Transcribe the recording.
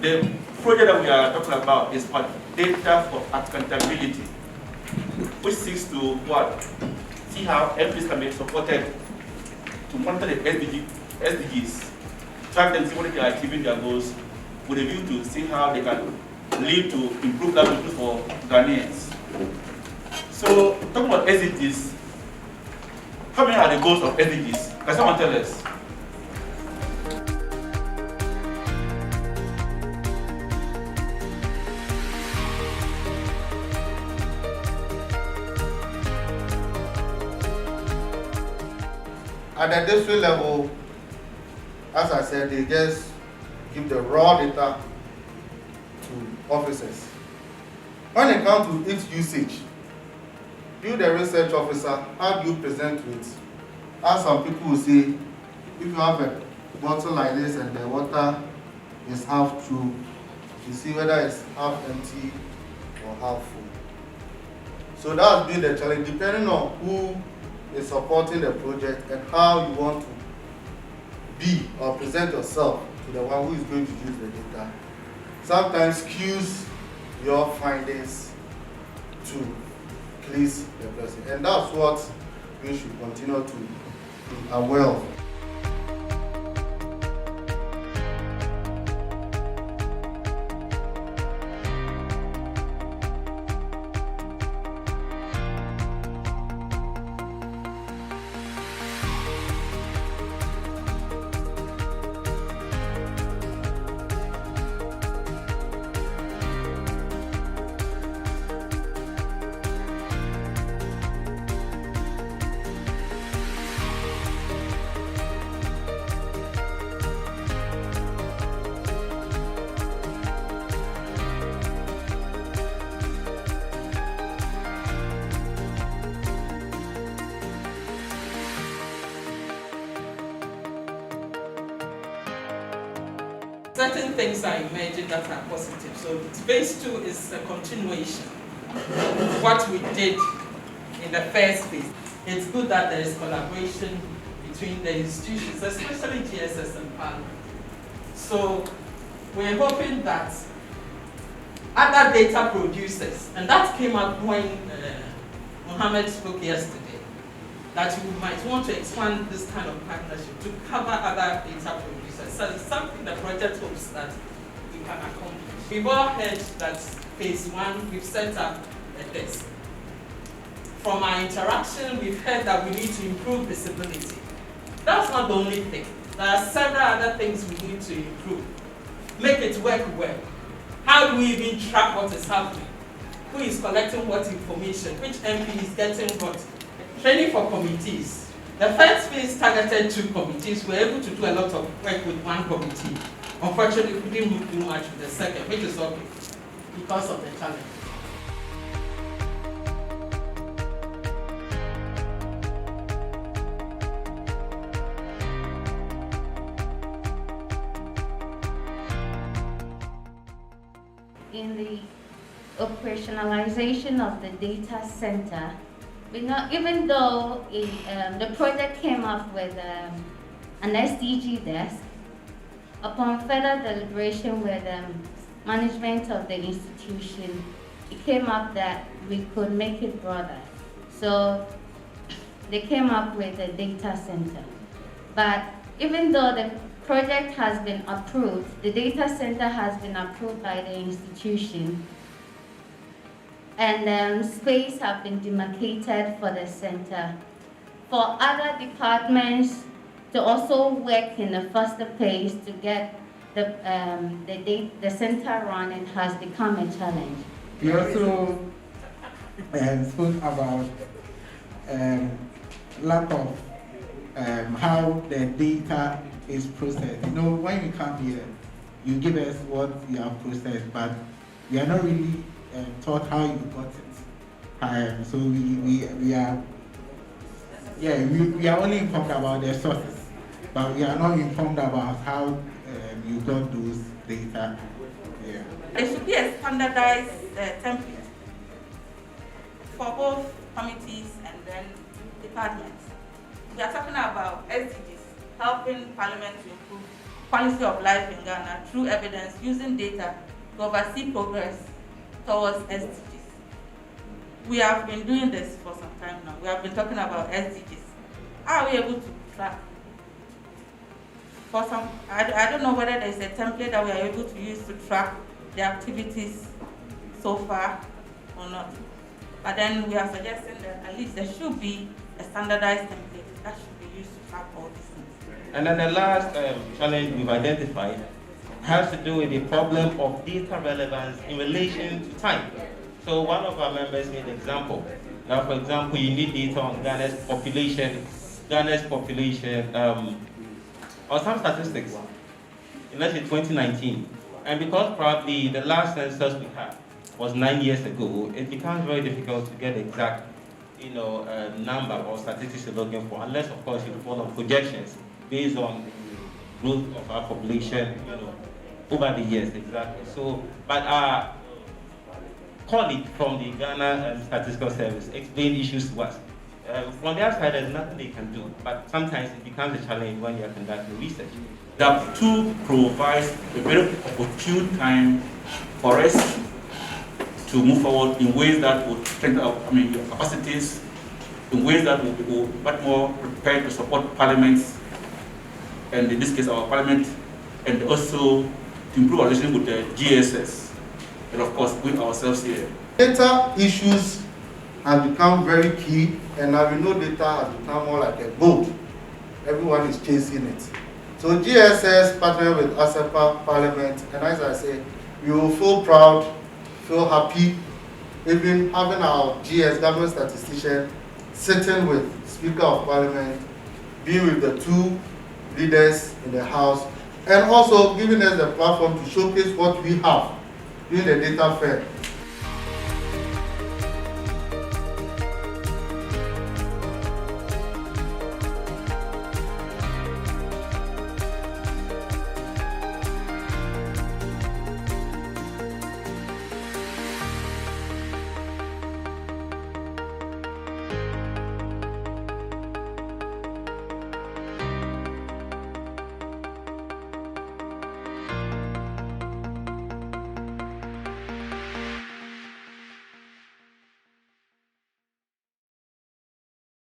The project that we are talking about is called Data for Accountability, which seeks to see how MPs can be supported to monitor the SDGs, track them, see whether they are achieving their goals, with a view to see how they can lead to improve livelihoods for Ghanaians. So, talking about SDGs, how many are the goals of SDGs? Can someone tell us? At the district level, as I said, they just give the raw data to officers. When it comes to its usage, you, the research officer, how do you present it? As some people will say, if you have a bottle like this and the water is half full, you see whether it's half empty or half full. So that's been the challenge, depending on who is supporting the project and how you want to be or present yourself to the one who is going to use the data. Sometimes skews your findings to please the person, and that's what we should continue to be aware of. Certain things are emerging that are positive. So phase 2 is a continuation of what we did in the first phase. It's good that there is collaboration between the institutions, especially GSS and Parliament. So we're hoping that other data producers, and that came up when Mohammed spoke yesterday, that we might want to expand this kind of partnership to cover other data producers. So it's something the project hopes that we can accomplish. We've all heard that phase 1, we've set up a desk. From our interaction, we've heard that we need to improve visibility. That's not the only thing. There are several other things we need to improve. Make it work well. How do we even track what is happening? Who is collecting what information? Which MP is getting what? Training for committees. The first phase targeted 2 committees. We were able to do a lot of work with 1 committee. Unfortunately, we didn't move too much with the second, which is okay because of the challenge. In the operationalization of the data center, even though the project came up with an SDG desk, upon further deliberation with management of the institution, it came up that we could make it broader. So they came up with a data center. But even though the project has been approved, the data center has been approved by the institution, and space have been demarcated for the center. For other departments to also work in a faster pace to get the center running has become a challenge. We also spoke about lack of how the data is processed. You know, when you come here, you give us what you have processed, but we are not really taught how you got it. So we are only informed about the sources, but we are not informed about how you got those data. Yeah. There should be a standardized template for both committees and then departments. We are talking about SDGs, helping Parliament to improve quality of life in Ghana through evidence using data to oversee progress towards SDGs. We have been doing this for some time now. We have been talking about SDGs. How are we able to track? For some, I don't know whether there's a template that we are able to use to track the activities so far or not. But then we are suggesting that at least there should be a standardized template that should be used to track all these things. And then the last challenge we've identified has to do with the problem of data relevance in relation to time. So one of our members made an example. Now, for example, you need data on Ghana's population, or some statistics, in let's say 2019. And because probably the last census we had was 9 years ago, it becomes very difficult to get exact, number or statistics you're looking for, unless of course you follow projections based on the growth of our population, over the years, exactly. So, but our colleague from the Ghana Statistical Service explained issues to us. From their side, there's nothing they can do, but sometimes it becomes a challenge when you're conducting research. DAP II provides a very opportune time for us to move forward in ways that would strengthen our capacities, in ways that will be much more prepared to support parliaments, and in this case our parliament, and also to improve our relationship with the GSS, and of course with ourselves here. Data issues have become very key, and now we know data has become more like a boat. Everyone is chasing it. So GSS partnered with ASEPA, Parliament, and as I say, we will feel proud, feel happy, even having our GS, government statistician, sitting with Speaker of Parliament, being with the two leaders in the House, and also giving us the platform to showcase what we have during the data fair.